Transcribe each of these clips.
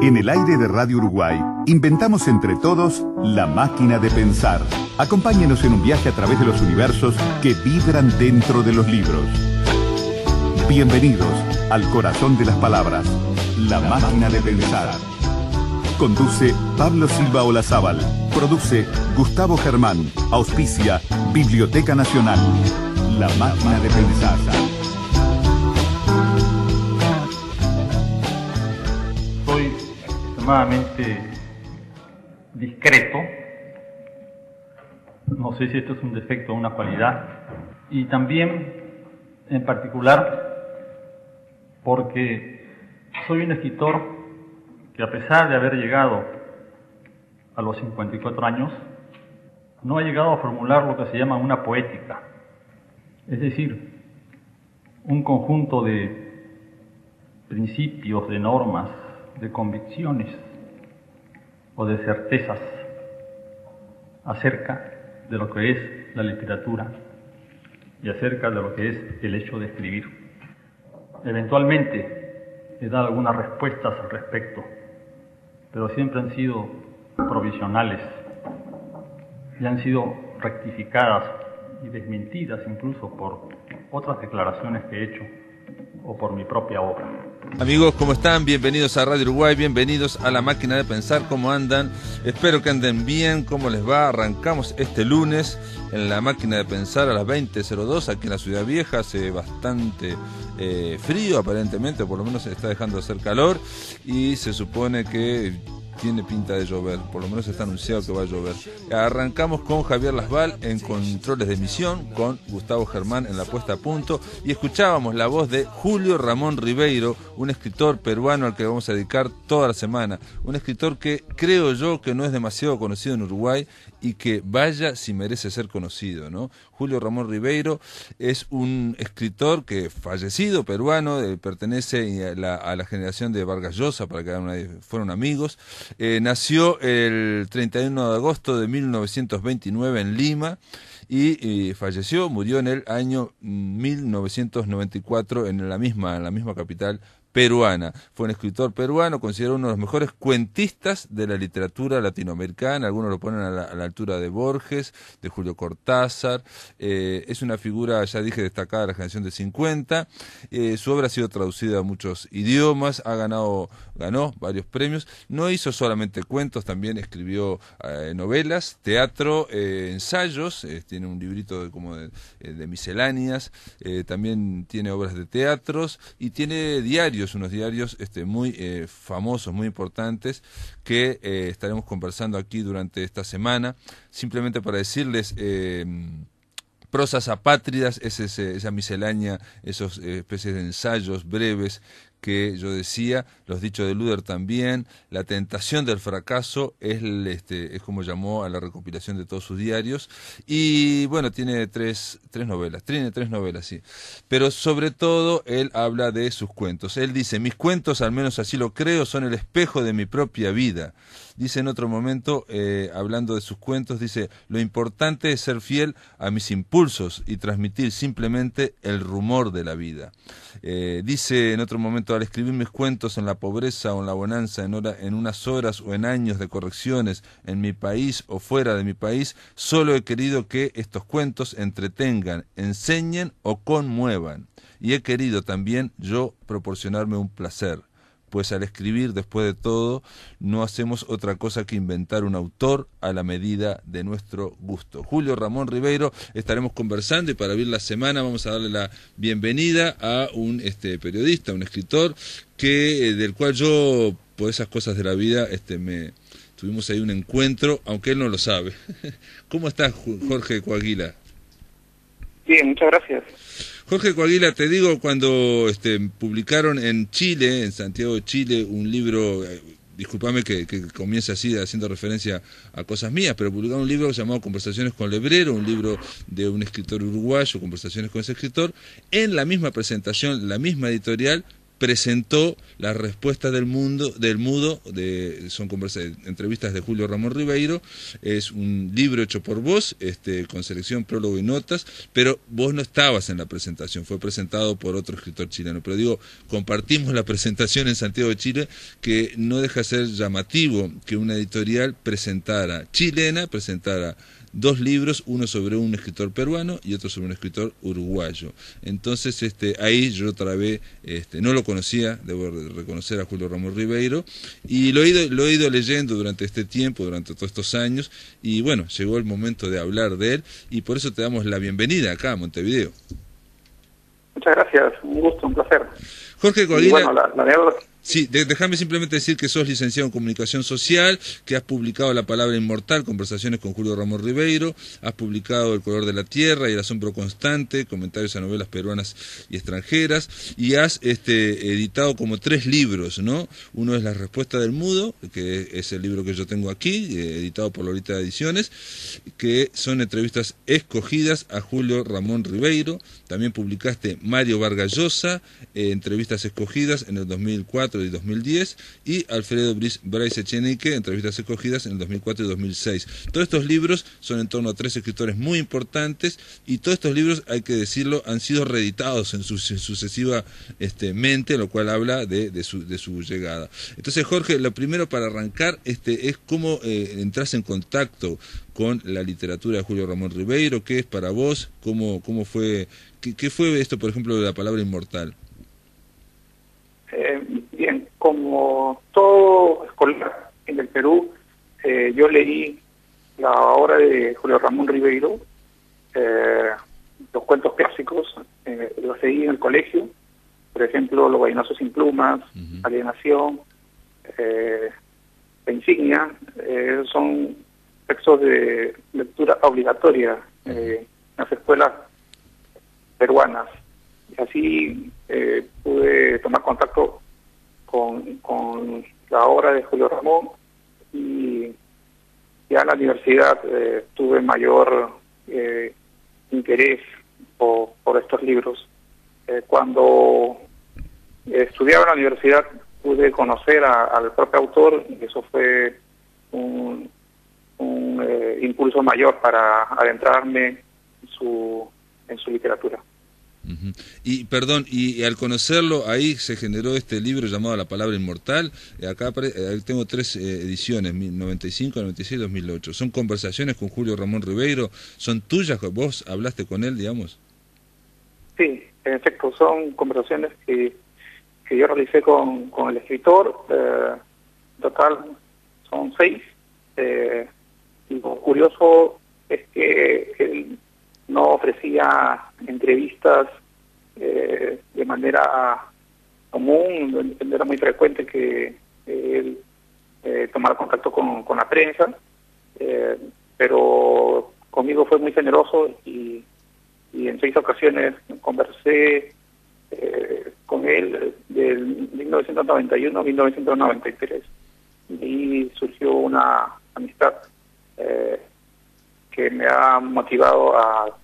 En el aire de Radio Uruguay, inventamos entre todos la máquina de pensar. Acompáñenos en un viaje a través de los universos que vibran dentro de los libros. Bienvenidos al corazón de las palabras, la máquina de pensar. Conduce Pablo Silva Olazábal. Produce Gustavo Germán. Auspicia Biblioteca Nacional. La máquina de pensar. Soy extremadamente discreto. No sé si esto es un defecto o una cualidad. Y también, en particular, porque soy un escritor que, a pesar de haber llegado a los 54 años, no ha llegado a formular lo que se llama una poética. Es decir, un conjunto de principios, de normas, de convicciones o de certezas acerca de lo que es la literatura y acerca de lo que es el hecho de escribir. Eventualmente he dado algunas respuestas al respecto, pero siempre han sido provisionales y han sido rectificadas y desmentidas incluso por otras declaraciones que he hecho o por mi propia obra. Amigos, ¿cómo están? Bienvenidos a Radio Uruguay, bienvenidos a La Máquina de Pensar. ¿Cómo andan? Espero que anden bien. ¿Cómo les va? Arrancamos este lunes en La Máquina de Pensar a las 20:02 aquí en la Ciudad Vieja. Hace bastante frío aparentemente, por lo menos se está dejando de hacer calor y se supone que tiene pinta de llover, por lo menos está anunciado que va a llover. Arrancamos con Javier Lasval en controles de emisión, con Gustavo Germán en la puesta a punto, y escuchábamos la voz de Julio Ramón Ribeiro, un escritor peruano al que vamos a dedicar toda la semana. Un escritor que creo yo que no es demasiado conocido en Uruguay y que vaya si merece ser conocido, ¿no? Julio Ramón Ribeiro es un escritor que fallecido, peruano, pertenece a la generación de Vargas Llosa, para que fueron amigos. Nació el 31 de agosto de 1929 en Lima y falleció, murió en el año 1994 en la misma capital peruana. Fue un escritor peruano, considerado uno de los mejores cuentistas de la literatura latinoamericana. Algunos lo ponen a la altura de Borges, de Julio Cortázar. Es una figura, ya dije, destacada de la generación de 50. Su obra ha sido traducida a muchos idiomas, ganó varios premios. No hizo solamente cuentos, también escribió novelas, teatro, ensayos. Tiene un librito de misceláneas. También tiene obras de teatros y tiene diarios, unos diarios muy famosos, muy importantes, que estaremos conversando aquí durante esta semana. Simplemente para decirles, Prosas apátridas es esa miscelánea, esos especies de ensayos breves que yo decía, los dichos de Luder también. La tentación del fracaso es como llamó a la recopilación de todos sus diarios. Y bueno, tiene tres novelas, sí. Pero sobre todo él habla de sus cuentos. Él dice: mis cuentos, al menos así lo creo, son el espejo de mi propia vida. Dice en otro momento, hablando de sus cuentos, dice: lo importante es ser fiel a mis impulsos y transmitir simplemente el rumor de la vida. Dice en otro momento: al escribir mis cuentos en la pobreza o en la bonanza, en unas horas o en años de correcciones, en mi país o fuera de mi país, solo he querido que estos cuentos entretengan, enseñen o conmuevan. Y he querido también yo proporcionarme un placer. Pues al escribir, después de todo, no hacemos otra cosa que inventar un autor a la medida de nuestro gusto. Julio Ramón Ribeiro, estaremos conversando, y para abrir la semana vamos a darle la bienvenida a un periodista, un escritor, del cual yo, por esas cosas de la vida, tuvimos ahí un encuentro, aunque él no lo sabe. ¿Cómo estás, Jorge Coaguila? Bien, muchas gracias. Jorge Coaguila, te digo, cuando publicaron en Chile, en Santiago de Chile, un libro, discúlpame que comience así haciendo referencia a cosas mías, pero publicaron un libro llamado Conversaciones con Lebrero, un libro de un escritor uruguayo, Conversaciones con ese escritor. En la misma presentación, la misma editorial presentó Las respuestas del mudo, son entrevistas de Julio Ramón Ribeiro. Es un libro hecho por vos, con selección, prólogo y notas, pero vos no estabas en la presentación, fue presentado por otro escritor chileno. Pero digo, compartimos la presentación en Santiago de Chile, que no deja de ser llamativo que una editorial chilena presentara dos libros, uno sobre un escritor peruano y otro sobre un escritor uruguayo. Entonces ahí yo otra vez no lo conocía, debo reconocer a Julio Ramón Ribeiro, y lo he ido leyendo durante este tiempo, durante todos estos años, y bueno, llegó el momento de hablar de él, y por eso te damos la bienvenida acá a Montevideo. Muchas gracias, un gusto, un placer. Jorge Coaguila. Y bueno, la anécdota... Sí, déjame simplemente decir que sos licenciado en Comunicación Social, que has publicado La Palabra Inmortal, Conversaciones con Julio Ramón Ribeiro, has publicado El Color de la Tierra y El Asombro Constante, Comentarios a Novelas Peruanas y Extranjeras, y has editado como 3 libros, ¿no? Uno es La Respuesta del Mudo, que es el libro que yo tengo aquí, editado por Lolita Ediciones, que son entrevistas escogidas a Julio Ramón Ribeiro. También publicaste Mario Vargas Llosa, entrevistas escogidas en el 2004 y 2010, y Alfredo Bryce Echenique, entrevistas escogidas en el 2004 y 2006. Todos estos libros son en torno a 3 escritores muy importantes, y todos estos libros, hay que decirlo, han sido reeditados en sucesiva mente, lo cual habla de su llegada. Entonces, Jorge, lo primero para arrancar es cómo entras en contacto con la literatura de Julio Ramón Ribeiro. ¿Qué es para vos? ¿Cómo fue? ¿Qué fue esto, por ejemplo, de La Palabra Inmortal? Bien, como todo escolar en el Perú, yo leí la obra de Julio Ramón Ribeiro, los cuentos clásicos, los leí en el colegio, por ejemplo, Los Vainosos sin Plumas, Alienación, La Insignia, son textos de lectura obligatoria en las escuelas peruanas. Y así pude tomar contacto con la obra de Julio Ramón, y ya en la universidad tuve mayor interés por estos libros. Cuando estudiaba en la universidad pude conocer al propio autor, y eso fue un impulso mayor para adentrarme en su literatura. Y perdón, y al conocerlo, ahí se generó este libro llamado La Palabra Inmortal. Acá tengo 3 ediciones, 95, 96 y 2008. Son conversaciones con Julio Ramón Ribeiro. ¿Son tuyas? ¿Vos hablaste con él, digamos? Sí, en efecto, son conversaciones que yo realicé con el escritor. Total, son 6. Y lo curioso es que él no ofrecía entrevistas de manera común. Era muy frecuente que él tomara contacto con la prensa, pero conmigo fue muy generoso, y en 6 ocasiones conversé con él del 1991 a 1993, y surgió una amistad que me ha motivado a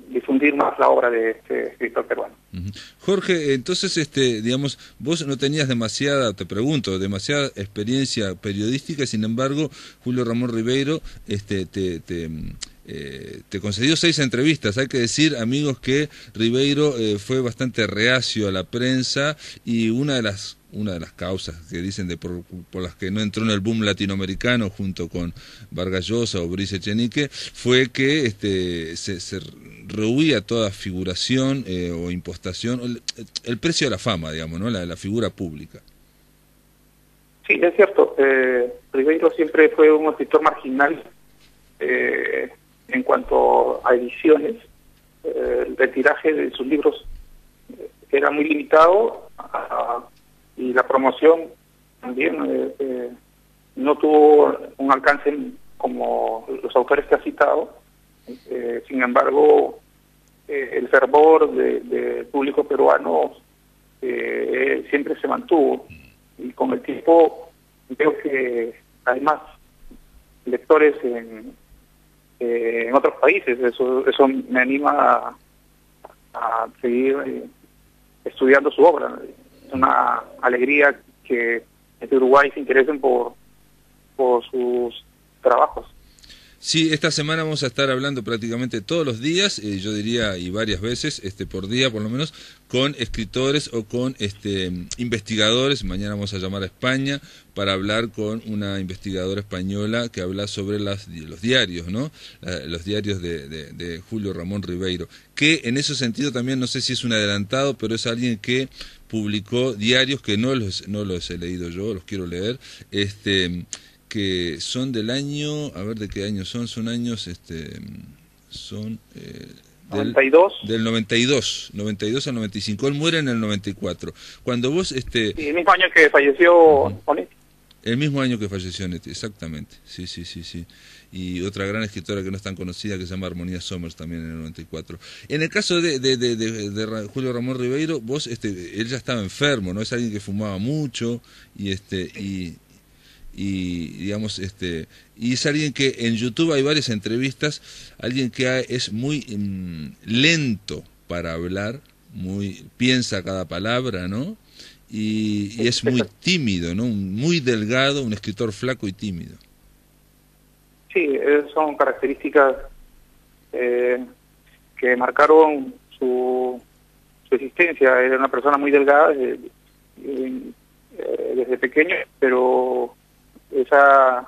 difundir más la obra de este escritor peruano. Jorge, entonces, digamos, vos no tenías demasiada experiencia periodística, sin embargo, Julio Ramón Ribeiro te concedió 6 entrevistas. Hay que decir, amigos, que Ribeiro fue bastante reacio a la prensa, y una de las causas que dicen por las que no entró en el boom latinoamericano junto con Vargas Llosa o Bryce Echenique fue que se rehuía toda figuración o impostación, el precio de la fama, digamos, ¿no? La figura pública. Sí, es cierto. Ribeiro siempre fue un escritor marginal en cuanto a ediciones. El tiraje de sus libros era muy limitado, y la promoción también no tuvo un alcance como los autores que ha citado. Sin embargo, el fervor del público peruano siempre se mantuvo, y con el tiempo veo que hay más lectores en otros países. Eso me anima a seguir estudiando su obra. una alegría que desde Uruguay se interesen por sus trabajos. Sí, esta semana vamos a estar hablando prácticamente todos los días, yo diría, y varias veces, por día por lo menos, con escritores o con investigadores. Mañana vamos a llamar a España para hablar con una investigadora española que habla sobre los diarios, ¿no? Los diarios de Julio Ramón Ribeiro, que en ese sentido también, no sé si es un adelantado, pero es alguien que publicó diarios que no los he leído yo, los quiero leer, que son del año, a ver de qué año son años, son 92. Del 92 al 95, él muere en el 94. Cuando vos, Sí, el mismo año que falleció Onetti. El mismo año que falleció Onetti, exactamente, sí. Y otra gran escritora que no es tan conocida que se llama Armonía Somers, también en el 94. En el caso de Julio Ramón Ribeiro, vos, él ya estaba enfermo, ¿no? Es alguien que fumaba mucho y digamos y es alguien que en YouTube hay varias entrevistas, alguien que es muy lento para hablar, piensa cada palabra, ¿no? Y es muy tímido, ¿no? Muy delgado, un escritor flaco y tímido. Sí, son características que marcaron su existencia. Era una persona muy delgada desde pequeño, pero esa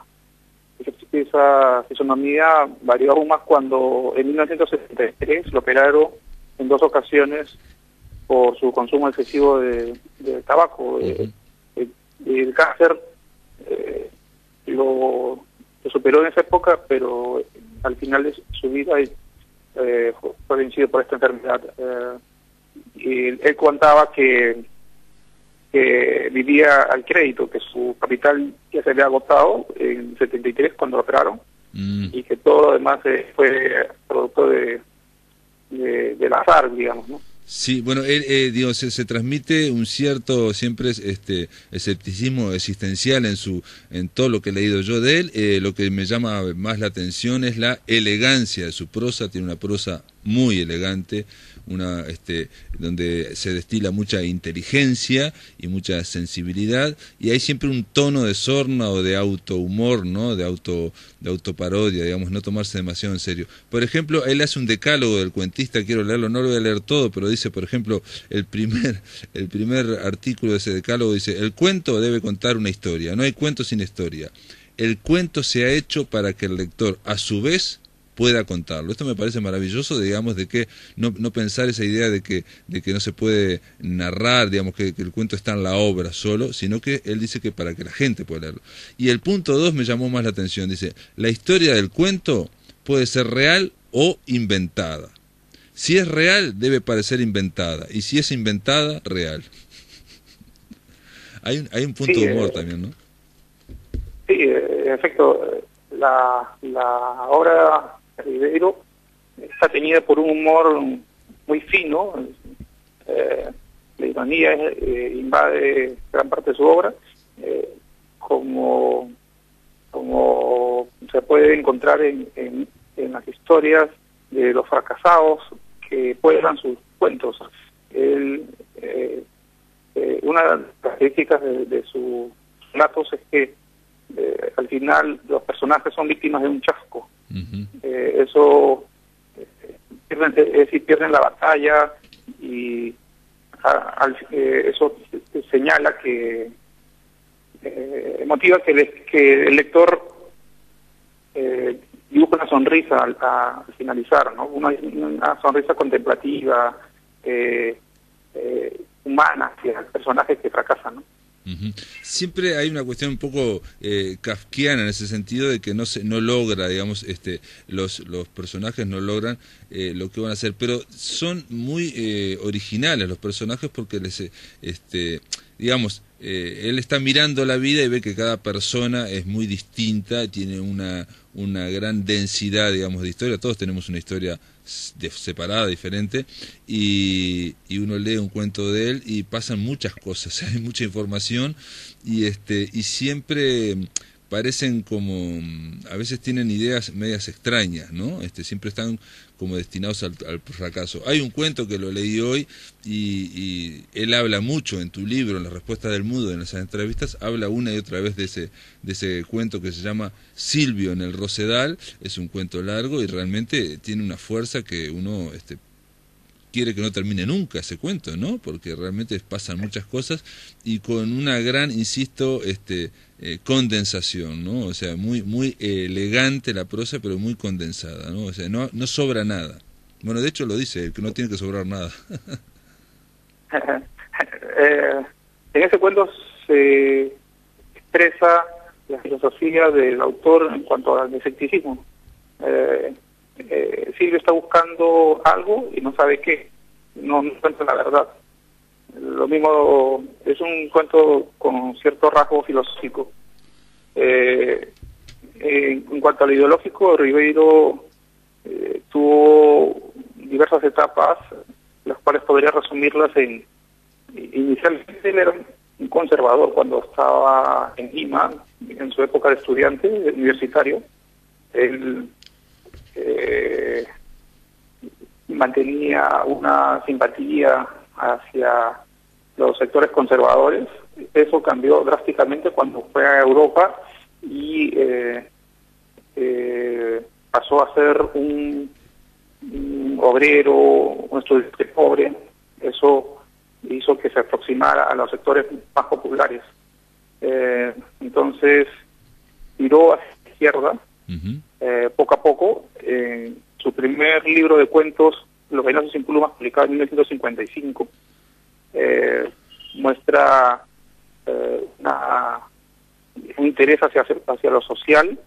fisonomía varió aún más cuando en 1973 lo operaron en 2 ocasiones por su consumo excesivo de tabaco. El cáncer lo superó en esa época, pero al final de su vida fue vencido por esta enfermedad. Y él contaba que vivía al crédito, que su capital ya se había agotado en 73 cuando lo operaron, y que todo lo demás fue producto del azar, digamos, ¿no? Sí, bueno, él, se transmite un cierto, siempre escepticismo existencial en todo lo que he leído yo de él. Lo que me llama más la atención es la elegancia de su prosa. Tiene una prosa muy elegante, donde se destila mucha inteligencia y mucha sensibilidad, y hay siempre un tono de sorna o de autohumor, ¿no? De autoparodia, digamos, no tomarse demasiado en serio. Por ejemplo, él hace un decálogo del cuentista, quiero leerlo, no lo voy a leer todo, pero dice, por ejemplo, el primer artículo de ese decálogo dice: el cuento debe contar una historia, no hay cuento sin historia. El cuento se ha hecho para que el lector, a su vez, pueda contarlo. Esto me parece maravilloso, digamos, de que no pensar esa idea de que no se puede narrar, digamos, que el cuento está en la obra solo, sino que él dice que para que la gente pueda leerlo. Y el punto 2 me llamó más la atención, dice: la historia del cuento puede ser real o inventada. Si es real, debe parecer inventada, y si es inventada, real. Hay un punto de humor también, ¿no? Sí, en efecto, la obra de Ribeiro está teñida por un humor muy fino. La ironía invade gran parte de su obra, como se puede encontrar en las historias de los fracasados que pueblan sus cuentos. Una de las características de sus relatos es que al final los personajes son víctimas de un chasco. Eso pierden la batalla, y eso señala que motiva que el lector dibuja una sonrisa al finalizar, ¿no? Una sonrisa contemplativa, humana hacia el personaje que fracasa, ¿no? Siempre hay una cuestión un poco kafkiana en ese sentido, de que no logra, digamos, los personajes no logran lo que van a hacer, pero son muy originales los personajes, porque digamos, él está mirando la vida y ve que cada persona es muy distinta, tiene una gran densidad, digamos, de historia. Todos tenemos una historia separada, diferente, y uno lee un cuento de él y pasan muchas cosas, hay mucha información, y siempre parecen como, a veces tienen ideas medias extrañas, ¿no? Siempre están como destinados al fracaso. Hay un cuento que lo leí hoy y él habla mucho en tu libro, en la respuesta del mudo, en esas entrevistas, habla una y otra vez de ese cuento que se llama Silvio en el Rosedal. Es un cuento largo y realmente tiene una fuerza que uno quiere que no termine nunca ese cuento, ¿no? Porque realmente pasan muchas cosas y con una gran, insisto, condensación, ¿no? O sea, muy elegante la prosa, pero muy condensada, ¿no? O sea, no sobra nada. Bueno, de hecho lo dice, que no tiene que sobrar nada. En ese cuento se expresa la filosofía del autor en cuanto al escepticismo. Silvio está buscando algo y no sabe qué, no encuentra la verdad. Lo mismo, es un cuento con cierto rasgo filosófico. En cuanto a lo ideológico, Ribeiro tuvo diversas etapas, las cuales podría resumirlas en... Inicialmente él era un conservador cuando estaba en Lima, en su época de estudiante universitario. Él mantenía una simpatía hacia los sectores conservadores. Eso cambió drásticamente cuando fue a Europa y pasó a ser un obrero, un estudiante pobre. Eso hizo que se aproximara a los sectores más populares. Entonces, miró hacia la izquierda. Poco a poco. Su primer libro de cuentos, Los Reynosos sin Plumas, publicado en 1955, muestra un interés hacia lo social,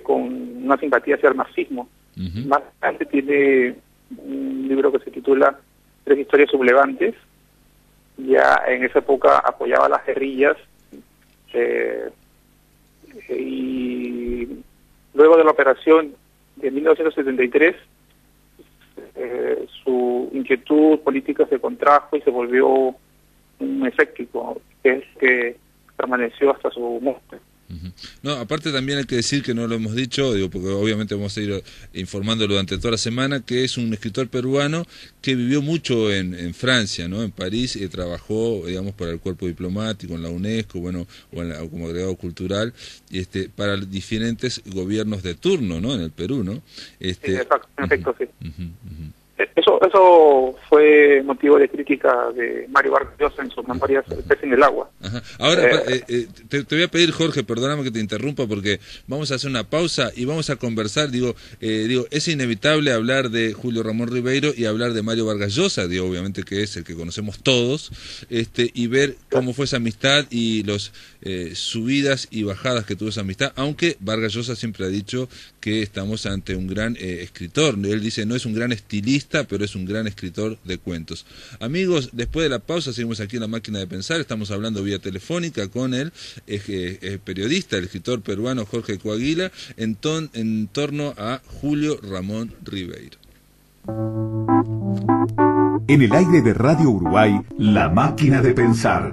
con una simpatía hacia el marxismo. Más adelante tiene un libro que se titula Tres historias sublevantes. Ya en esa época apoyaba a las guerrillas, y luego de la operación de 1973 su inquietud política se contrajo y se volvió un escéptico, que es que permaneció hasta su muerte. No, aparte también hay que decir que no lo hemos dicho, digo, porque obviamente vamos a ir informándolo durante toda la semana, que es un escritor peruano que vivió mucho en Francia, ¿no? En París, y trabajó, digamos, para el cuerpo diplomático, en la UNESCO, bueno, o como agregado cultural, para diferentes gobiernos de turno, ¿no? En el Perú, ¿no? Sí, exacto, en efecto, sí. Eso fue motivo de crítica de Mario Vargas Llosa en sus memorias El pez en el agua. Ahora, te voy a pedir, Jorge, perdóname que te interrumpa, porque vamos a hacer una pausa y vamos a conversar. Digo, es inevitable hablar de Julio Ramón Ribeiro y hablar de Mario Vargas Llosa, digo, obviamente que es el que conocemos todos, y ver cómo fue esa amistad y los subidas y bajadas que tuvo esa amistad, aunque Vargas Llosa siempre ha dicho que estamos ante un gran escritor. Él dice, no es un gran estilista, pero es un gran escritor de cuentos. Amigos, después de la pausa seguimos aquí en La Máquina de Pensar. Estamos hablando vía telefónica con el periodista, el escritor peruano Jorge Coaguila, en torno a Julio Ramón Ribeiro. En el aire de Radio Uruguay, La Máquina de Pensar.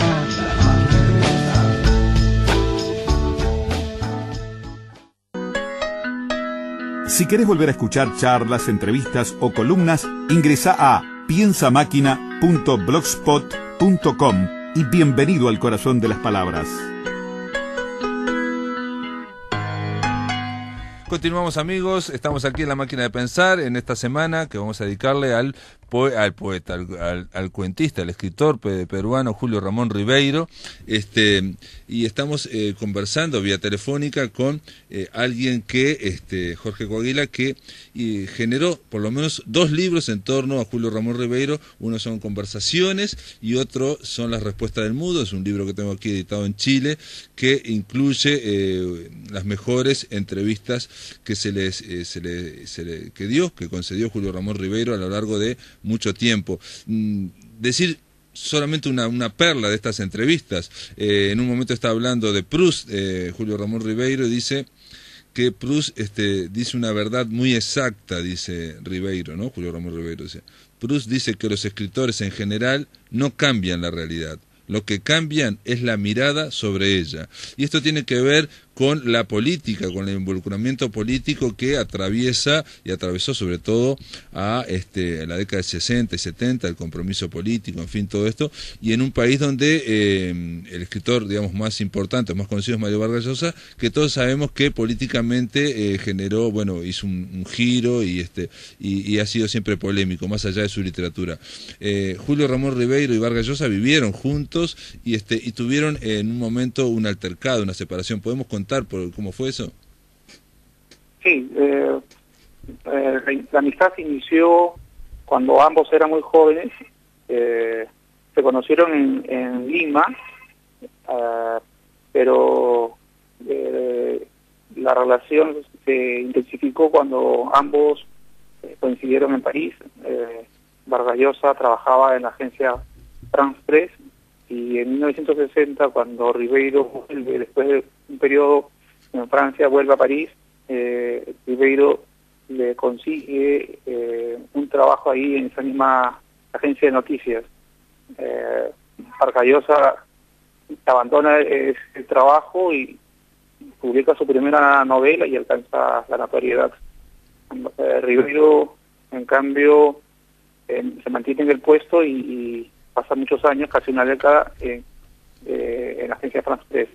Si querés volver a escuchar charlas, entrevistas o columnas, ingresa a piensamáquina.blogspot.com y bienvenido al corazón de las palabras. Continuamos, amigos, estamos aquí en La Máquina de Pensar en esta semana que vamos a dedicarle al poeta, al cuentista, al escritor peruano Julio Ramón Ribeiro, y estamos conversando vía telefónica con alguien que, Jorge Coaguila, que generó por lo menos 2 libros en torno a Julio Ramón Ribeiro. Uno son Conversaciones y otro son Las Respuestas del Mudo. Es un libro que tengo aquí editado en Chile, que incluye las mejores entrevistas que que concedió Julio Ramón Ribeiro a lo largo de mucho tiempo. Decir solamente una perla de estas entrevistas. En un momento está hablando de Proust, Julio Ramón Ribeiro, y dice que Proust dice una verdad muy exacta, dice Ribeiro, ¿no? Julio Ramón Ribeiro dice, Proust dice que los escritores en general no cambian la realidad, lo que cambian es la mirada sobre ella. Y esto tiene que ver con la política, con el involucramiento político que atraviesa y atravesó sobre todo a la década de 60 y 70, el compromiso político, en fin, todo esto, y en un país donde el escritor, digamos, más importante, más conocido es Mario Vargas Llosa, que todos sabemos que políticamente generó, bueno, hizo un giro y ha sido siempre polémico, más allá de su literatura. Julio Ramón Ribeiro y Vargas Llosa vivieron juntos y tuvieron en un momento un altercado, una separación. ¿Podemos contar por cómo fue eso? Sí, la amistad se inició cuando ambos eran muy jóvenes. Se conocieron en Lima, pero la relación se intensificó cuando ambos coincidieron en París. Vargas Llosa trabajaba en la agencia France Press, y en 1960, cuando Ribeiro vuelve, después de un periodo en Francia, vuelve a París, Ribeiro le consigue un trabajo ahí en esa misma agencia de noticias. Vargas Llosa abandona ese trabajo y publica su primera novela y alcanza la notoriedad. Ribeiro, en cambio, se mantiene en el puesto y pasa muchos años, casi una década, en la agencia France Press.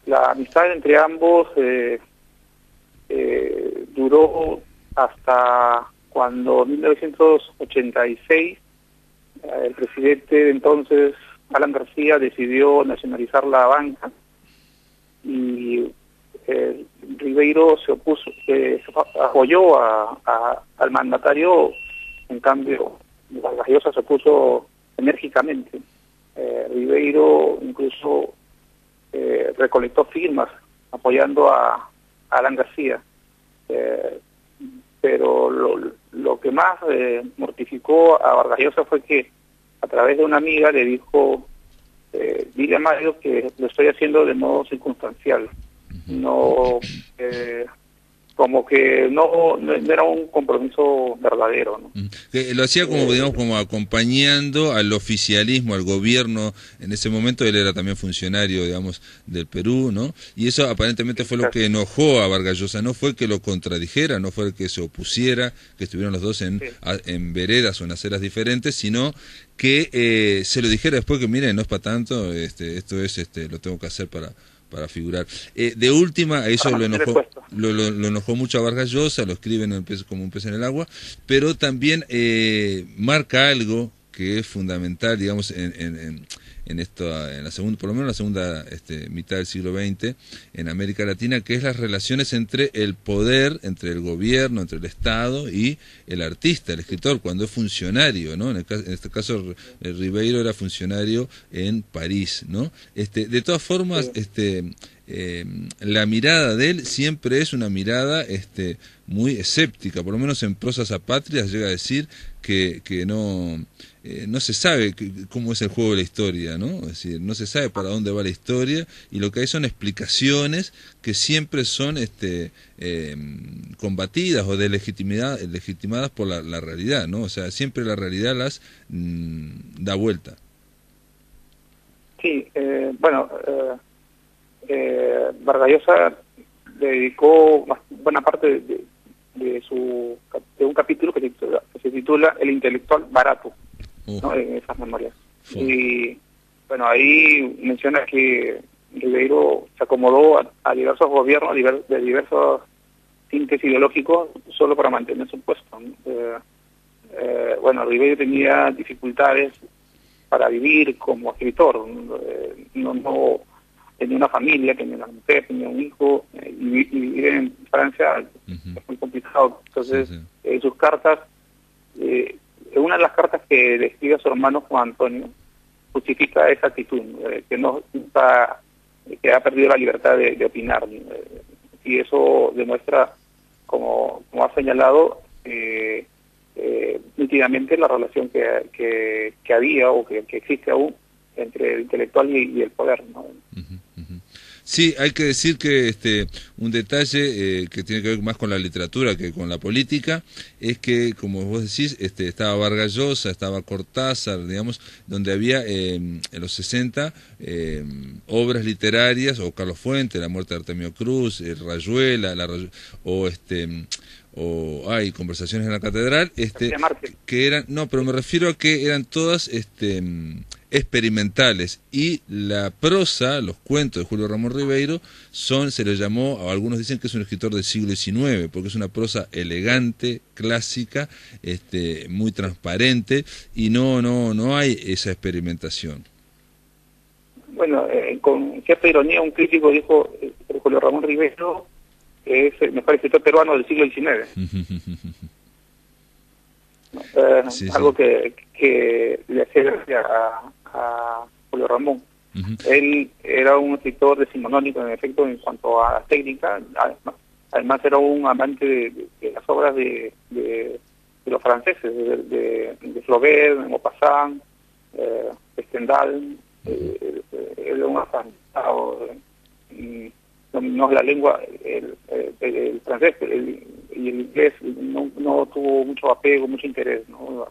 La amistad entre ambos duró hasta cuando en 1986 el presidente de entonces, Alan García, decidió nacionalizar la banca, y Ribeiro se opuso, apoyó al mandatario. En cambio, Vargas Llosa se opuso enérgicamente. Ribeiro incluso recolectó firmas apoyando a Alan García, pero lo que más mortificó a Vargas Llosa fue que a través de una amiga le dijo: dile a Mario que lo estoy haciendo de modo circunstancial, no como que no era un compromiso verdadero, ¿no? Que lo hacía como, digamos, como acompañando al oficialismo, al gobierno. En ese momento él era también funcionario, digamos, del Perú, ¿no? Y eso aparentemente fue lo que enojó a Vargas Llosa. No fue que lo contradijera, no fue que se opusiera, que estuvieron los dos en veredas o en aceras diferentes, sino que se lo dijera después, que miren, no es para tanto, esto es, lo tengo que hacer para figurar. De última, a eso lo enojó mucho a Vargas Llosa, lo escriben como un pez en el agua, pero también marca algo que es fundamental, digamos, en la segunda, por lo menos en la segunda mitad del siglo XX en América Latina, que es las relaciones entre el poder, entre el gobierno, entre el Estado y el artista, el escritor, cuando es funcionario, ¿no? En este caso Ribeiro era funcionario en París, ¿no? De todas formas, la mirada de él siempre es una mirada muy escéptica, por lo menos en Prosas apátridas llega a decir que no se sabe cómo es el juego de la historia, ¿no? Es decir, no se sabe para dónde va la historia, y lo que hay son explicaciones que siempre son combatidas o legitimadas por la realidad, ¿no? O sea, siempre la realidad las da vuelta. Sí, bueno, Vargas Llosa le dedicó buena parte de un capítulo que se titula El intelectual barato, ¿no? En esas memorias. Y bueno, ahí menciona que Ribeiro se acomodó a diversos gobiernos de diversos tintes ideológicos solo para mantener su puesto, ¿no? Bueno, Ribeiro tenía dificultades para vivir como escritor, no tenía una familia, tenía una mujer, tenía un hijo, y vivir en Francia es muy complicado. Entonces, en sus cartas, una de las cartas que le escribe a su hermano Juan Antonio justifica esa actitud, que ha perdido la libertad de opinar, y eso demuestra, como ha señalado, nítidamente la relación que había o que existe aún entre el intelectual y el poder, ¿no? Sí, hay que decir que un detalle que tiene que ver más con la literatura que con la política es que, como vos decís, estaba Vargas Llosa, estaba Cortázar, digamos, donde había en los 60 obras literarias, o Carlos Fuentes, La muerte de Artemio Cruz, Rayuela, o hay Conversaciones en la Catedral, que eran, no, pero me refiero a que eran todas experimentales, y la prosa, los cuentos de Julio Ramón Ribeiro se le llamó, o algunos dicen que es un escritor del siglo XIX, porque es una prosa elegante, clásica, muy transparente, y no hay esa experimentación. Bueno, con cierta ironía un crítico dijo Julio Ramón Ribeiro es el mejor escritor peruano del siglo XIX. Sí, algo que le hacía gracia a Julio Ramón. Él era un escritor decimonónico, en efecto, en cuanto a técnica. Además era un amante de las obras de los franceses, de Flaubert, de Maupassant, Stendhal. Era un afantado, no la lengua, el francés y el inglés no tuvo mucho apego, mucho interés, ¿no?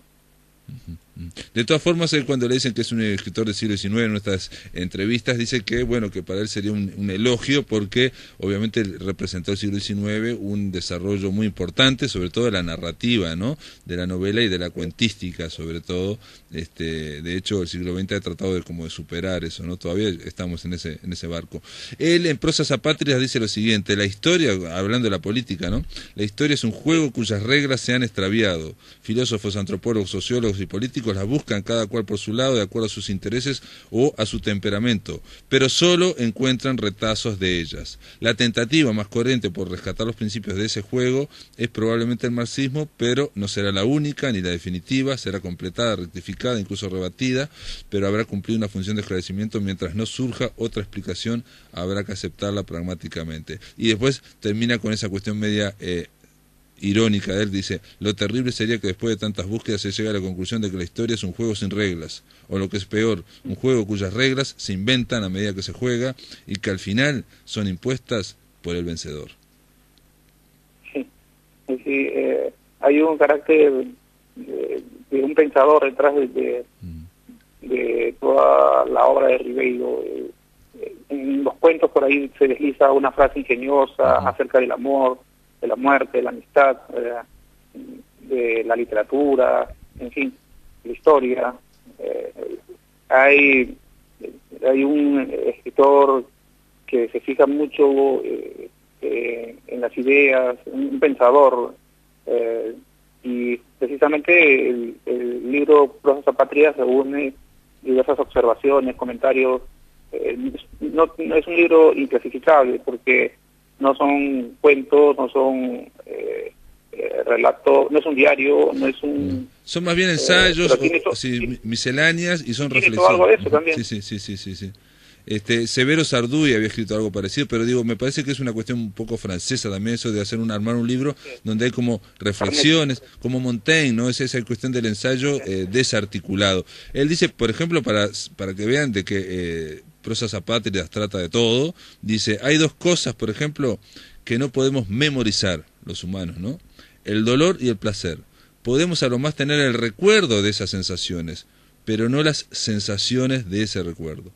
De todas formas, él, cuando le dicen que es un escritor del siglo XIX en nuestras entrevistas, dice que bueno, que para él sería un elogio, porque obviamente representó el siglo XIX un desarrollo muy importante, sobre todo de la narrativa, ¿no?, de la novela y de la cuentística, sobre todo. De hecho, el siglo XX ha tratado de superar eso, ¿no? Todavía estamos en ese barco. Él, en Prosas Apátridas, dice lo siguiente: la historia, hablando de la política, ¿no?, la historia es un juego cuyas reglas se han extraviado. Filósofos, antropólogos, sociólogos y políticos las buscan cada cual por su lado, de acuerdo a sus intereses o a su temperamento, pero solo encuentran retazos de ellas. La tentativa más coherente por rescatar los principios de ese juego es probablemente el marxismo, pero no será la única ni la definitiva, será completada, rectificada, incluso rebatida, pero habrá cumplido una función de esclarecimiento. Mientras no surja otra explicación, habrá que aceptarla pragmáticamente. Y después termina con esa cuestión media irónica de él, dice: lo terrible sería que después de tantas búsquedas se llegue a la conclusión de que la historia es un juego sin reglas, o lo que es peor, un juego cuyas reglas se inventan a medida que se juega y que al final son impuestas por el vencedor. Sí, hay un carácter de un pensador detrás de toda la obra de Ribeiro. En los cuentos por ahí se desliza una frase ingeniosa acerca del amor, de la muerte, de la amistad, de la literatura, en fin, la historia. Hay un escritor que se fija mucho en las ideas, un pensador, y precisamente el libro Prosas Apátridas reúne diversas observaciones, comentarios. No es un libro inclasificable, porque no son cuentos, no son relatos, no es un diario, no es un... Son más bien ensayos, misceláneas, y son reflexiones. Algo de eso también. Sí. Severo Sarduy había escrito algo parecido, pero digo, me parece que es una cuestión un poco francesa también, eso de armar un libro donde hay como reflexiones, como Montaigne, ¿no? Es esa cuestión del ensayo desarticulado. Él dice, por ejemplo, para que vean de que Prosas Apátridas trata de todo, dice: hay dos cosas, por ejemplo, que no podemos memorizar los humanos, ¿no? El dolor y el placer. Podemos a lo más tener el recuerdo de esas sensaciones, pero no las sensaciones de ese recuerdo.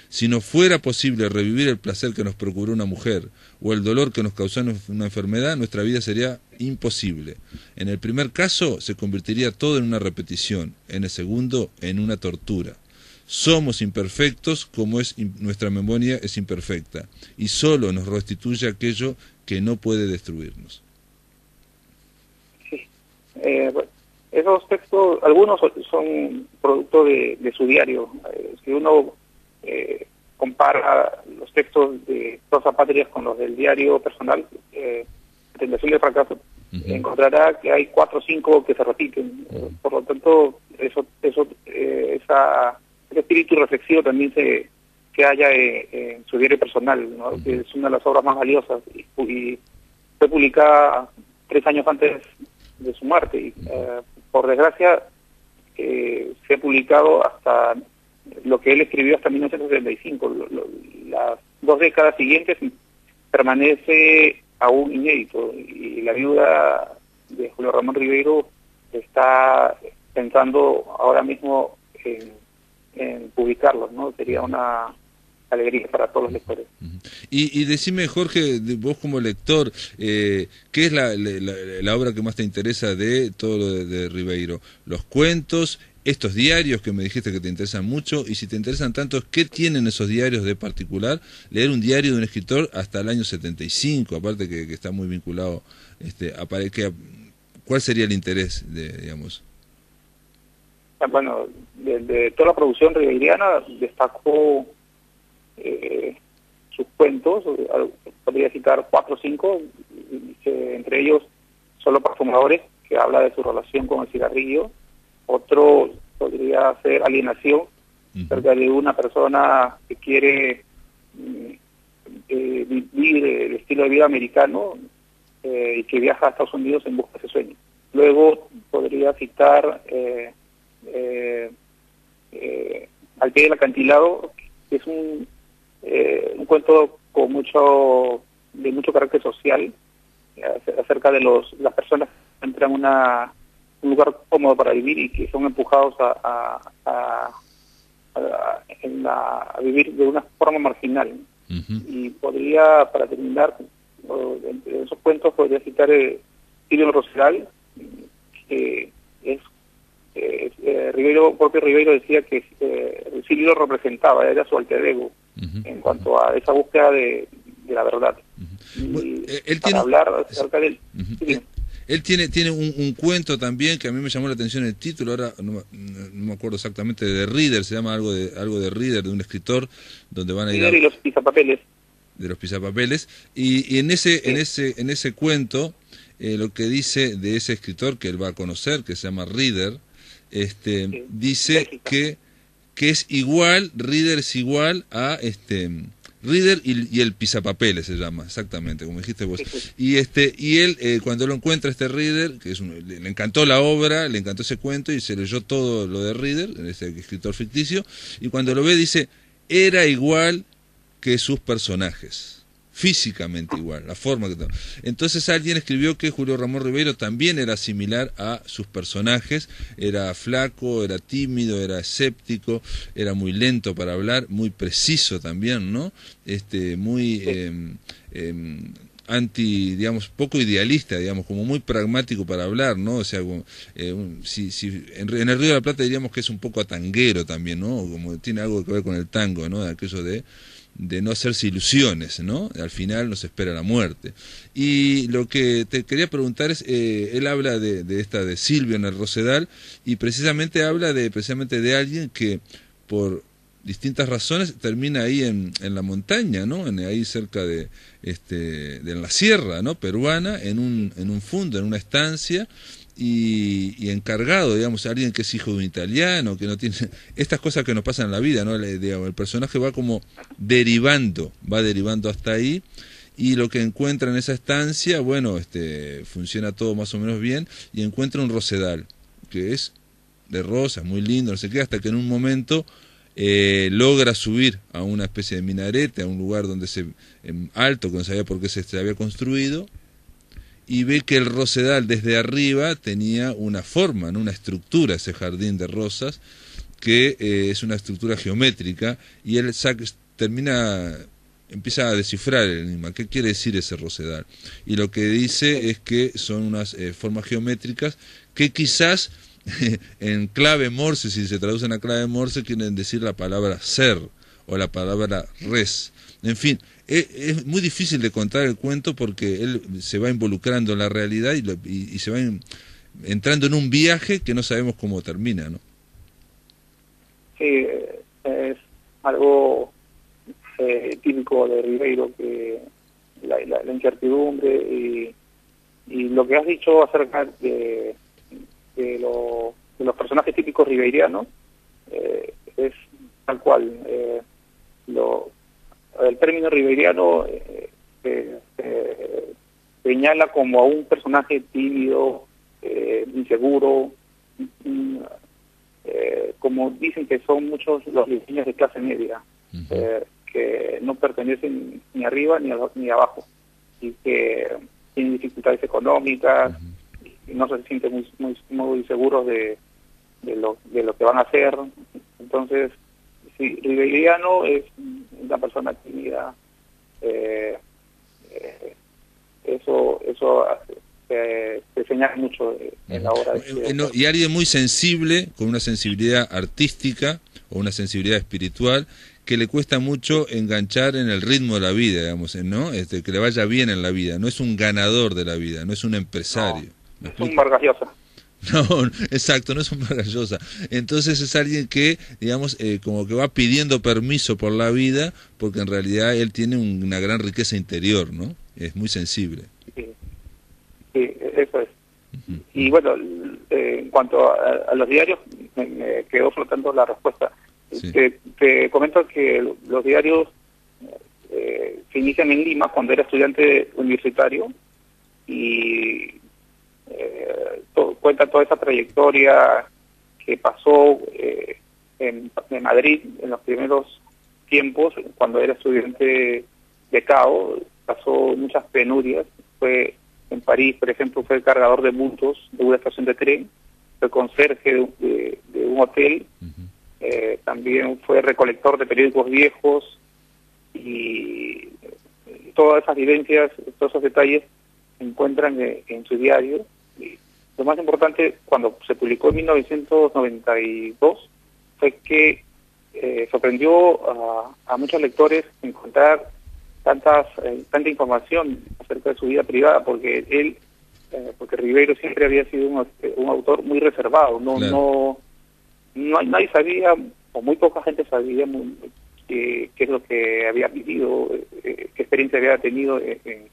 Si no fuera posible revivir el placer que nos procuró una mujer o el dolor que nos causó una enfermedad, nuestra vida sería imposible. En el primer caso se convertiría todo en una repetición, en el segundo en una tortura. Somos imperfectos como nuestra memoria es imperfecta, y solo nos restituye aquello que no puede destruirnos. Sí. Esos textos, algunos son producto de su diario. Si uno compara los textos de Prosas Apátridas con los del diario personal, Tentación del Fracaso, encontrará que hay 4 o 5 que se repiten. Por lo tanto, ese espíritu reflexivo también se halla en su diario personal, ¿no? Que es una de las obras más valiosas, y fue publicada 3 años antes de su muerte, y por desgracia se ha publicado hasta lo que él escribió hasta 1975. 2 décadas siguientes permanece aún inédito, y la viuda de Julio Ramón Ribeiro está pensando ahora mismo en publicarlos, ¿no? Sería una alegría para todos los lectores. Y decime, Jorge, vos como lector, ¿qué es la obra que más te interesa de todo lo de Ribeiro? ¿Los cuentos, estos diarios que me dijiste que te interesan mucho? Y si te interesan tanto, ¿qué tienen esos diarios de particular? Leer un diario de un escritor hasta el año 75, aparte que está muy vinculado, ¿cuál sería el interés digamos? Bueno, de toda la producción ribeiriana destacó sus cuentos, podría citar 4 o 5, entre ellos Solo para Fumadores, que habla de su relación con el cigarrillo. Otro podría ser Alienación, acerca de una persona que quiere vivir el estilo de vida americano y que viaja a Estados Unidos en busca de ese sueño. Luego podría citar Al pie del acantilado, que es un cuento con mucho carácter social, acerca de las personas que entran a un lugar cómodo para vivir y que son empujados a vivir de una forma marginal. Y podría, para terminar, entre esos cuentos podría citar Silvio Rosedal, que es propio Ribeiro decía que Silvio representaba, era su alter ego en cuanto a esa búsqueda de la verdad. Y él para hablar acerca de él. Él tiene un cuento también que a mí me llamó la atención el título, ahora no me acuerdo exactamente, de Reader, se llama algo de Reader, de un escritor, donde van a ir Reader y los pisapapeles. De los pisapapeles, y en ese cuento, lo que dice de ese escritor que él va a conocer, que se llama Reader, dice que es igual, Reader es igual a Reader y el pisapapeles se llama, exactamente, como dijiste vos. Y él, cuando lo encuentra Reader, que le encantó la obra, le encantó ese cuento y se leyó todo lo de Reader, ese escritor ficticio, y cuando lo ve dice, era igual que sus personajes, físicamente igual, la forma que... Entonces alguien escribió que Julio Ramón Ribeiro también era similar a sus personajes, era flaco, era tímido, era escéptico, era muy lento para hablar, muy preciso también, ¿no? Muy digamos, poco idealista, digamos, como muy pragmático para hablar, ¿no? O sea, en el Río de la Plata diríamos que es un poco atanguero también, ¿no? Como tiene algo que ver con el tango, ¿no? De aquello de no hacerse ilusiones, ¿no? Al final nos espera la muerte. Y lo que te quería preguntar es, él habla de Silvio en el Rosedal, y precisamente habla de alguien que por distintas razones termina ahí en la montaña, ¿no? Ahí cerca de la sierra, ¿no? Peruana, en un fundo, en una estancia, y encargado, digamos, alguien que es hijo de un italiano, que no tiene estas cosas que nos pasan en la vida, ¿no? Digamos, el personaje va como derivando hasta ahí, y lo que encuentra en esa estancia, bueno, funciona todo más o menos bien, y encuentra un rosedal, que es de rosas, muy lindo, no sé qué, hasta que en un momento logra subir a una especie de minarete, a un lugar donde alto, que no sabía por qué se había construido, y ve que el rosedal desde arriba tenía una forma, ¿no? Una estructura, ese jardín de rosas, que es una estructura geométrica, y él empieza a descifrar el enigma. ¿Qué quiere decir ese rosedal? Y lo que dice es que son unas formas geométricas que quizás en clave Morse, si se traducen a clave Morse, quieren decir la palabra ser o la palabra res. En fin, es muy difícil de contar el cuento porque él se va involucrando en la realidad y se va entrando en un viaje que no sabemos cómo termina, ¿no? Sí, es algo típico de Ribeiro, que la incertidumbre y lo que has dicho acerca de los personajes típicos ribeirianos, es tal cual. El término ribeiriano señala como a un personaje tímido, inseguro, como dicen que son muchos los niños de clase media, que no pertenecen ni arriba ni abajo, y que tienen dificultades económicas y no se sienten muy seguros de lo que van a hacer. Entonces, sí, Ribeiriano es una persona tímida, eso se señala mucho en la obra de y alguien muy sensible, con una sensibilidad artística o una sensibilidad espiritual, que le cuesta mucho enganchar en el ritmo de la vida, digamos, ¿no? Que le vaya bien en la vida. No es un ganador de la vida, no es un empresario. No, es un Vargas Llosa. No, exacto, no es un Vargas Llosa. Entonces es alguien que, digamos, como que va pidiendo permiso por la vida, porque en realidad él tiene una gran riqueza interior, ¿no? Es muy sensible. Sí, eso es. Y bueno, en cuanto a los diarios, me quedó flotando la respuesta. Sí. Te comento que los diarios se inician en Lima cuando era estudiante universitario, y cuenta toda esa trayectoria que pasó en Madrid en los primeros tiempos, cuando era estudiante becado. Pasó muchas penurias. Fue en París, por ejemplo, fue cargador de bultos de una estación de tren, fue conserje de un hotel, también fue recolector de periódicos viejos, y todas esas vivencias, todos esos detalles se encuentran en su diario. Y lo más importante, cuando se publicó en 1992, fue que sorprendió a muchos lectores encontrar tanta información acerca de su vida privada, porque porque Ribeiro siempre había sido un autor muy reservado. Nadie sabía, o muy poca gente sabía qué es lo que había vivido, qué experiencia había tenido en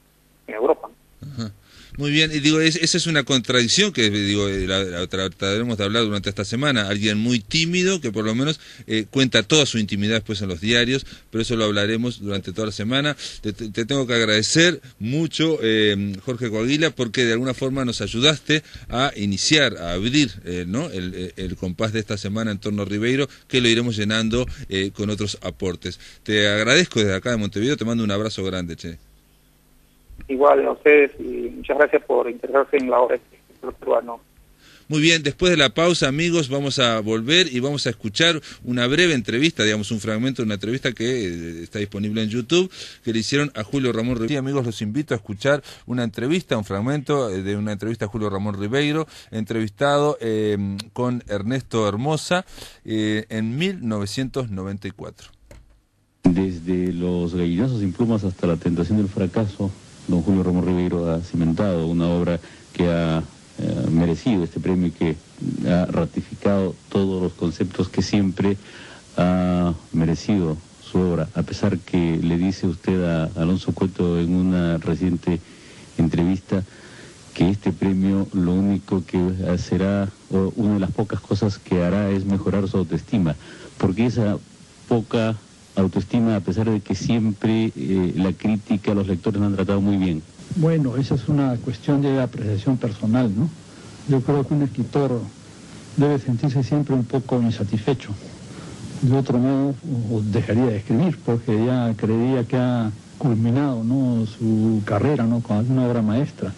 Europa. Ajá. Muy bien, y digo, esa es una contradicción que la trataremos de hablar durante esta semana. Alguien muy tímido que por lo menos cuenta toda su intimidad después en los diarios, pero eso lo hablaremos durante toda la semana. Te tengo que agradecer mucho, Jorge Coaguila, porque de alguna forma nos ayudaste a iniciar, a abrir ¿no? el compás de esta semana en torno a Ribeiro, que lo iremos llenando con otros aportes. Te agradezco desde acá de Montevideo, te mando un abrazo grande, che. Igual a ustedes, y muchas gracias por interesarse en la obra del peruano. Muy bien, después de la pausa, amigos, vamos a volver y vamos a escuchar una breve entrevista, digamos un fragmento de una entrevista que está disponible en YouTube, que le hicieron a Julio Ramón Ribeiro. Sí, amigos, los invito a escuchar una entrevista, un fragmento de una entrevista a Julio Ramón Ribeiro, entrevistado con Ernesto Hermosa en 1994. Desde Los gallinazos sin plumas hasta La tentación del fracaso, don Julio Ramón Ribeiro ha cimentado una obra que ha merecido este premio y que ha ratificado todos los conceptos que siempre ha merecido su obra, a pesar que le dice usted a Alonso Cueto en una reciente entrevista que este premio lo único que será, o una de las pocas cosas que hará, es mejorar su autoestima, porque esa poca autoestima, a pesar de que siempre la crítica, los lectores lo han tratado muy bien. Bueno, esa es una cuestión de apreciación personal, ¿no? Yo creo que un escritor debe sentirse siempre un poco insatisfecho. De otro modo, dejaría de escribir, porque ya creería que ha culminado, ¿no?, su carrera, ¿no?, con alguna obra maestra.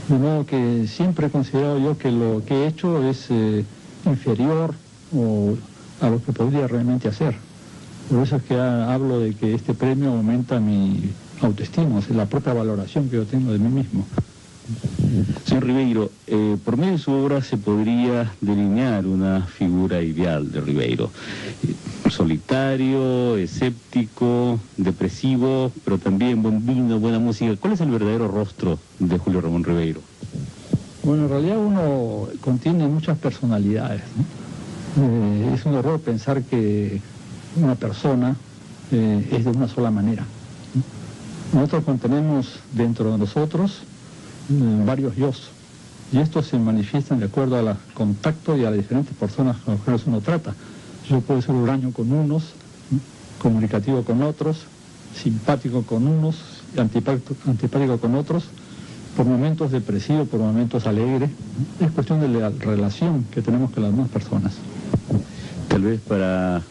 De modo que siempre he considerado yo que lo que he hecho es inferior a lo que podría realmente hacer. Por eso es que hablo de que este premio aumenta mi autoestima, es la propia valoración que yo tengo de mí mismo. Señor Ribeiro, por medio de su obra se podría delinear una figura ideal de Ribeiro. Solitario, escéptico, depresivo, pero también buen vino, buena música. ¿Cuál es el verdadero rostro de Julio Ramón Ribeiro? Bueno, en realidad uno contiene muchas personalidades, ¿no? Es un error pensar que una persona es de una sola manera, ¿no? Nosotros contenemos dentro de nosotros varios yo, y estos se manifiestan de acuerdo al contacto y a las diferentes personas con las que uno trata. Yo puedo ser huraño con unos, ¿no?, comunicativo con otros, simpático con unos, antipático con otros, por momentos depresivo, por momentos alegre, ¿no? Es cuestión de la relación que tenemos con las demás personas. Tal vez para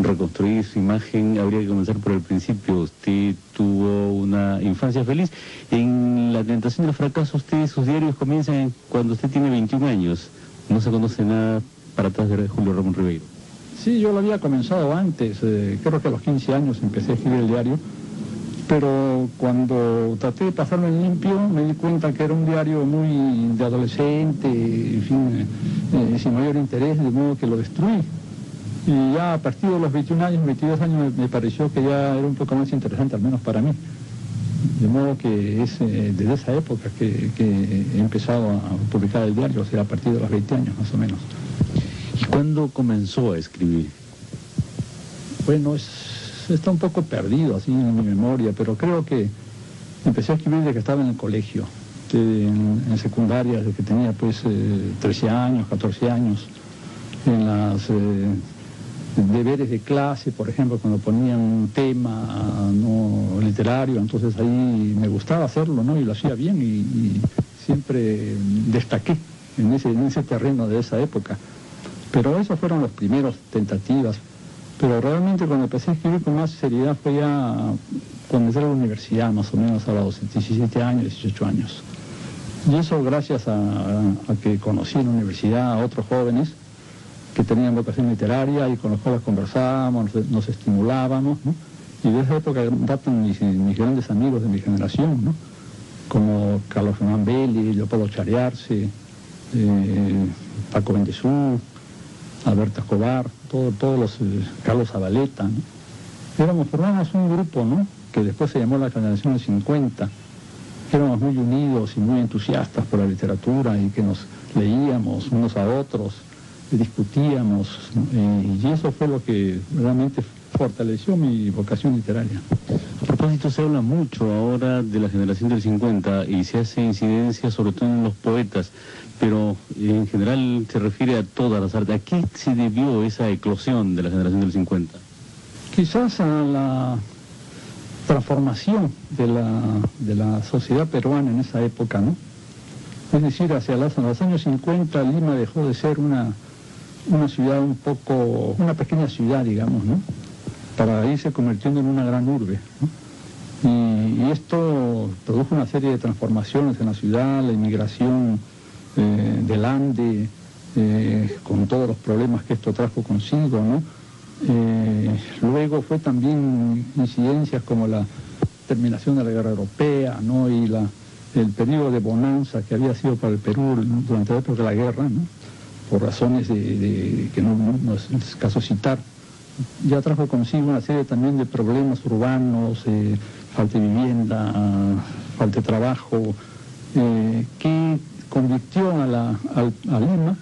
reconstruir su imagen, habría que comenzar por el principio. Usted tuvo una infancia feliz. En La tentación del fracaso, sus diarios comienzan cuando usted tiene 21 años. No se conoce nada para atrás de Julio Ramón Ribeiro. Sí, yo lo había comenzado antes, creo que a los 15 años empecé a escribir el diario, pero cuando traté de pasarlo en limpio me di cuenta que era un diario muy de adolescente, en fin, sin mayor interés, de modo que lo destruí. Y ya a partir de los 21 años, 22 años me pareció que ya era un poco más interesante, al menos para mí. De modo que es desde esa época que he empezado a publicar el diario, o sea, a partir de los 20 años más o menos. ¿Y cuándo comenzó a escribir? Bueno, está un poco perdido así en mi memoria, pero creo que empecé a escribir desde que estaba en el colegio, en secundaria, desde que tenía pues 13 años, 14 años, en las deberes de clase, por ejemplo, cuando ponían un tema no literario, entonces ahí me gustaba hacerlo, ¿no? Y lo hacía bien y siempre destaqué en ese terreno de esa época. Pero esos fueron las primeras tentativas. Pero realmente cuando empecé a escribir con más seriedad fue ya cuando entré a la universidad, más o menos a los 17 años, 18 años. Y eso gracias a que conocí en la universidad a otros jóvenes que tenían vocación literaria y con los cuales conversábamos, nos estimulábamos, ¿no? Y de esa época datan mis grandes amigos de mi generación, ¿no? Como Carlos Fernández Belli, Leopoldo Chariarse, Paco Bendezú, Alberto Escobar, todos los Carlos Zabaleta, ¿no? Formamos un grupo, ¿no? Que después se llamó la Generación del 50, que éramos muy unidos y muy entusiastas por la literatura y que nos leíamos unos a otros, discutíamos, y eso fue lo que realmente fortaleció mi vocación literaria. A propósito, se habla mucho ahora de la generación del 50 y se hace incidencia sobre todo en los poetas, pero en general se refiere a todas las artes. ¿A qué se debió esa eclosión de la generación del 50? Quizás a la transformación de la sociedad peruana en esa época, ¿no? Es decir, hacia los años 50 Lima dejó de ser una ciudad una pequeña ciudad, digamos, ¿no? Para irse convirtiendo en una gran urbe, ¿no? Y esto produjo una serie de transformaciones en la ciudad, la inmigración del Ande, con todos los problemas que esto trajo consigo, ¿no? Luego fue también incidencias como la terminación de la guerra europea, ¿no? Y el periodo de bonanza que había sido para el Perú durante la época de la guerra, ¿no? Por razones que no es caso citar, ya trajo consigo una serie también de problemas urbanos, falta de vivienda, falta de trabajo, que convirtió a Lima,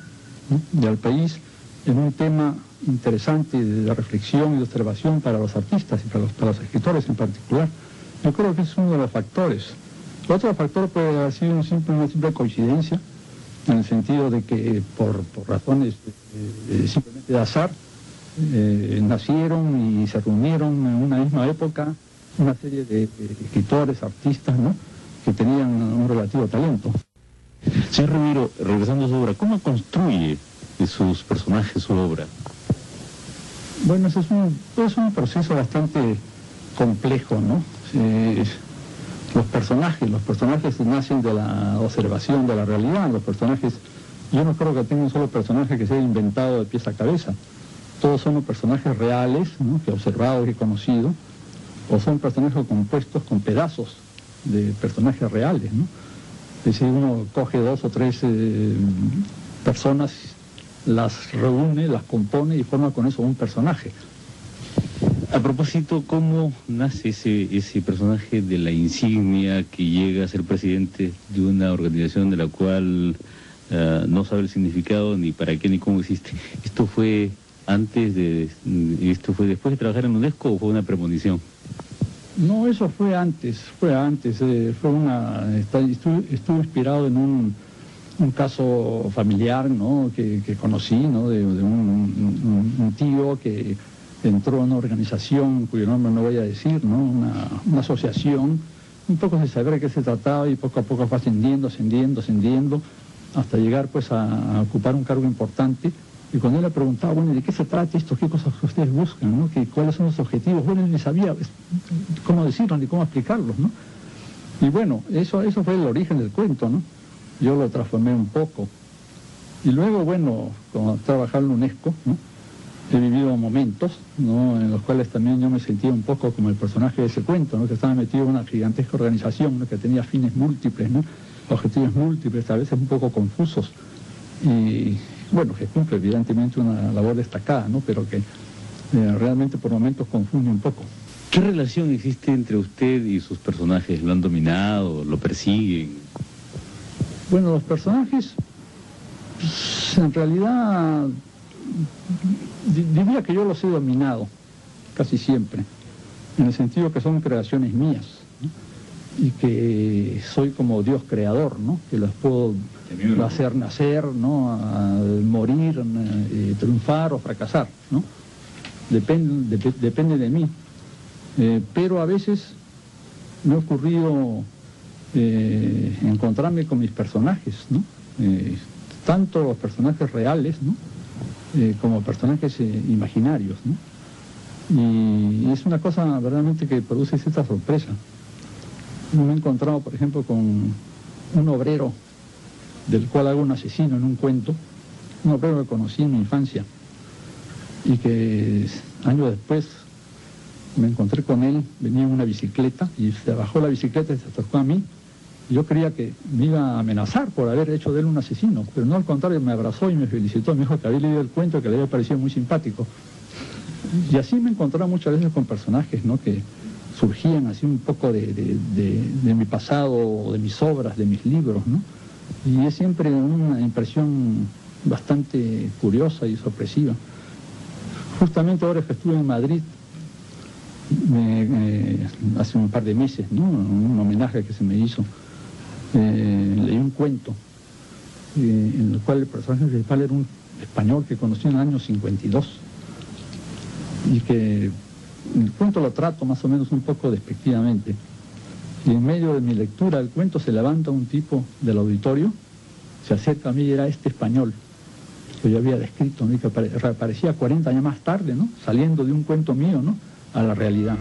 ¿no? Y al país en un tema interesante de reflexión y de observación para los artistas y para los escritores en particular. Yo creo que es uno de los factores. Otro factor puede haber sido una simple coincidencia, en el sentido de que por razones simplemente de azar nacieron y se reunieron en una misma época una serie de escritores, artistas, ¿no? Que tenían un relativo talento. Señor Ribeiro, regresando a su obra, ¿cómo construye sus personajes, su obra? Bueno, es un proceso bastante complejo, ¿no? Los personajes nacen de la observación de la realidad. Los personajes, yo no creo que tenga un solo personaje que sea inventado de pies a cabeza. Todos son los personajes reales, ¿no? Que he observado y he conocido, o son personajes compuestos con pedazos de personajes reales, ¿no? Es decir, uno coge 2 o 3 personas, las reúne, las compone y forma con eso un personaje. A propósito, ¿cómo nace ese personaje de la insignia que llega a ser presidente de una organización de la cual no sabe el significado ni para qué ni cómo existe? ¿Esto fue después de trabajar en UNESCO o fue una premonición? No, eso fue antes, estuvo inspirado en un caso familiar, ¿no? que conocí, ¿no? de un tío que entró a una organización cuyo nombre no voy a decir, ¿no? Una asociación, un poco sin saber de qué se trataba, y poco a poco fue ascendiendo, hasta llegar pues a ocupar un cargo importante Y cuando él le preguntaba, bueno, ¿de qué se trata esto? ¿Qué cosas ustedes buscan? ¿No? ¿Cuáles son los objetivos? Bueno, él ni sabía cómo decirlo ni cómo explicarlos, ¿no? Y bueno, eso fue el origen del cuento, ¿no? Yo lo transformé un poco. Y luego, bueno, como trabajar en la UNESCO, ¿no? He vivido momentos, ¿no? En los cuales también yo me sentía un poco como el personaje de ese cuento, ¿no? Que estaba metido en una gigantesca organización, ¿no? Que tenía fines múltiples, ¿no? Objetivos múltiples, a veces un poco confusos. Y bueno, que cumple evidentemente una labor destacada, ¿no? Pero que realmente por momentos confunde un poco. ¿Qué relación existe entre usted y sus personajes? ¿Lo han dominado? ¿Lo persiguen? Bueno, los personajes, pues, en realidad, diría que yo los he dominado, casi siempre, en el sentido que son creaciones mías, ¿no? Y que soy como Dios creador, ¿no? Que los puedo hacer nacer, ¿no? Morir, triunfar o fracasar, ¿no? Depende de mí. Pero a veces me ha ocurrido encontrarme con mis personajes, ¿no? Tanto los personajes reales, ¿no? Como personajes imaginarios, ¿no? Y es una cosa verdaderamente que produce cierta sorpresa. Me he encontrado, por ejemplo, con un obrero del cual hago un asesino en un cuento, un obrero que conocí en mi infancia y que años después me encontré con él, venía en una bicicleta y se bajó la bicicleta y se acercó a mí. Y yo creía que me iba a amenazar por haber hecho de él un asesino, pero no, al contrario, me abrazó y me felicitó, me dijo que había leído el cuento y que le había parecido muy simpático. Y así me encontraba muchas veces con personajes, ¿no? Que surgían así un poco de mi pasado, de mis obras, de mis libros, ¿no? Y es siempre una impresión bastante curiosa y sorpresiva. Justamente ahora que estuve en Madrid, hace un par de meses, ¿no? Un homenaje que se me hizo, leí un cuento en el cual el personaje principal era un español que conocí en el año 52 y que el cuento lo trato más o menos un poco despectivamente, y en medio de mi lectura del cuento se levanta un tipo del auditorio, se acerca a mí y era este español que yo había descrito, ¿no? Y que reaparecía 40 años más tarde, ¿no? Saliendo de un cuento mío, ¿no? A la realidad.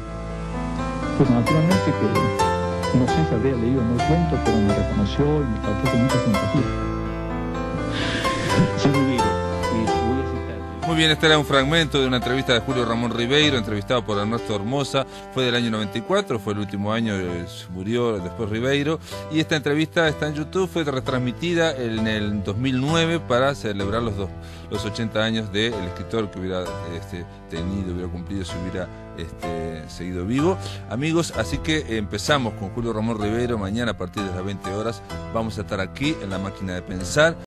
Pues naturalmente que no sé si habría leído el cuento, pero me reconoció y me trató con mucha simpatía. Muy bien, este era un fragmento de una entrevista de Julio Ramón Ribeiro, entrevistado por Ernesto Hermosa. Fue del año 94, fue el último año, murió después Ribeiro. Y esta entrevista está en YouTube, fue retransmitida en el 2009 para celebrar los 80 años del escritor que hubiera hubiera cumplido si hubiera seguido vivo. Amigos, así que empezamos con Julio Ramón Ribeiro. Mañana a partir de las 20 horas vamos a estar aquí en La Máquina de Pensar.